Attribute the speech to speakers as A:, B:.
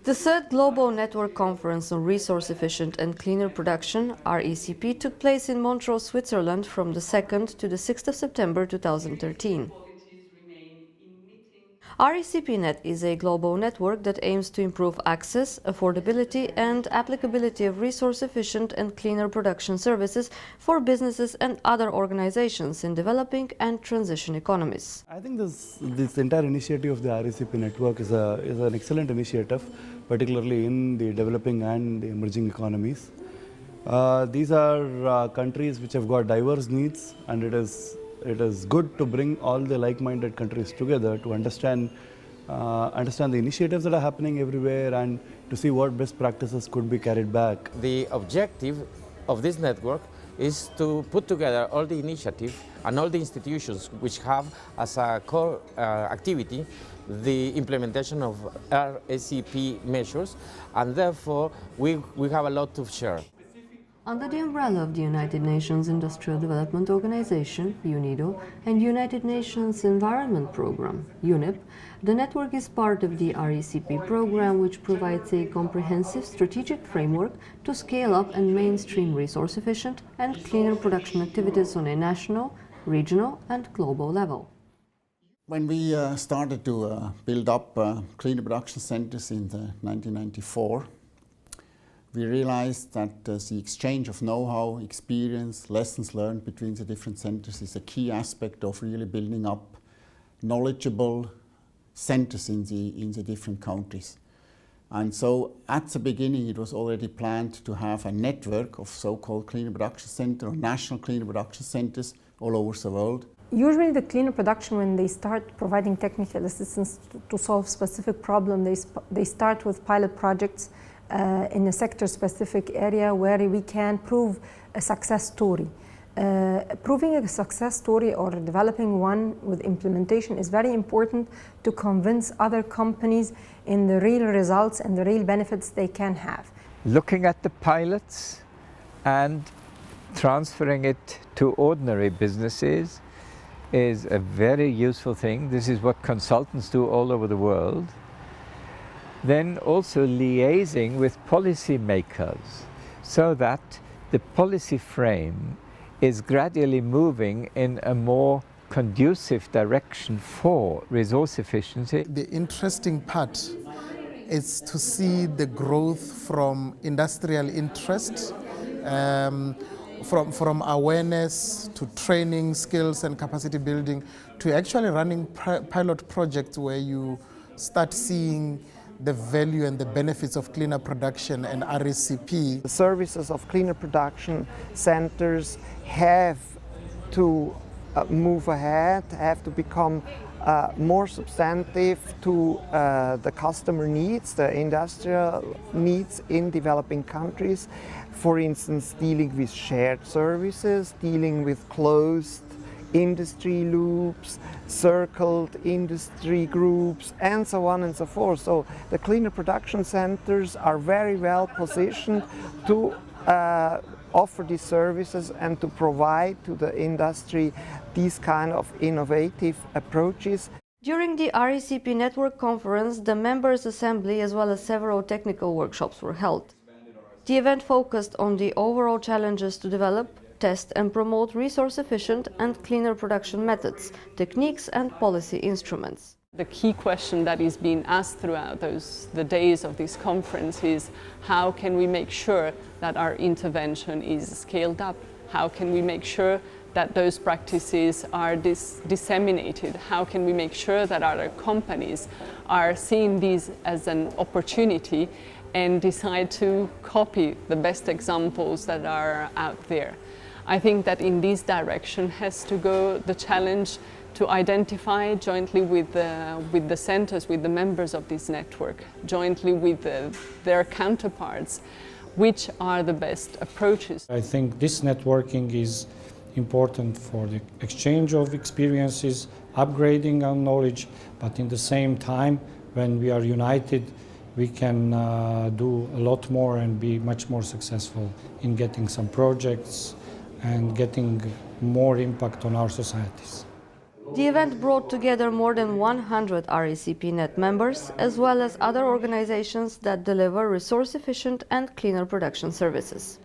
A: The third Global Network Conference on Resource Efficient and Cleaner Production, RECP, took place in Montreux, Switzerland from the 2nd to the 6th of September 2013. RECPnet is a global network that aims to improve access, affordability and applicability of resource-efficient and cleaner production services for businesses and other organizations in developing and transition economies.
B: I think this entire initiative of the RECP network is an excellent initiative, particularly in the developing and the emerging economies. These are countries which have got diverse needs, and it is good to bring all the like-minded countries together to understand the initiatives that are happening everywhere and to see what best practices could be carried back.
C: The objective of this network is to put together all the initiatives and all the institutions which have as a core activity the implementation of RECP measures, and therefore we have a lot to share.
A: Under the umbrella of the United Nations Industrial Development Organization, UNIDO, and United Nations Environment Programme, UNEP, the network is part of the RECP program, which provides a comprehensive strategic framework to scale up and mainstream resource-efficient and cleaner production activities on a national, regional and global level.
D: When we started to build up cleaner production centers in 1994, we realized that the exchange of know-how, experience, lessons learned between the different centers is a key aspect of really building up knowledgeable centers in the different countries. And so at the beginning it was already planned to have a network of so-called cleaner production centers or national cleaner production centers all over the world.
E: Usually the cleaner production, when they start providing technical assistance to solve specific problems, they start with pilot projects in a sector-specific area where we can prove a success story. Proving a success story or developing one with implementation is very important to convince other companies in the real results and the real benefits they can have.
F: Looking at the pilots and transferring it to ordinary businesses is a very useful thing. This is what consultants do all over the world. Then also liaising with policymakers so that the policy frame is gradually moving in a more conducive direction for resource efficiency.
G: The interesting part is to see the growth from industrial interest, from awareness to training, skills and capacity building, to actually running pilot projects where you start seeing the value and the benefits of cleaner production and RECP.
H: The services of cleaner production centers have to move ahead, have to become more substantive to the customer needs, the industrial needs in developing countries. For instance, dealing with shared services, dealing with closed industry loops, circled industry groups, and so on and so forth. So the cleaner production centers are very well positioned to offer these services and to provide to the industry these kind of innovative approaches.
A: During the RECP Network Conference, the Members' Assembly as well as several technical workshops were held. The event focused on the overall challenges to develop, test and promote resource-efficient and cleaner production methods, techniques and policy instruments.
I: The key question that is being asked throughout the days of this conference is how can we make sure that our intervention is scaled up? How can we make sure that those practices are disseminated? How can we make sure that other companies are seeing these as an opportunity and decide to copy the best examples that are out there? I think that in this direction has to go the challenge to identify jointly with the centers, with the members of this network, jointly with their counterparts, which are the best approaches.
J: I think this networking is important for the exchange of experiences, upgrading our knowledge, but in the same time, when we are united, we can do a lot more and be much more successful in getting some projects and getting more impact on our societies.
A: The event brought together more than 100 RECPnet members, as well as other organizations that deliver resource-efficient and cleaner production services.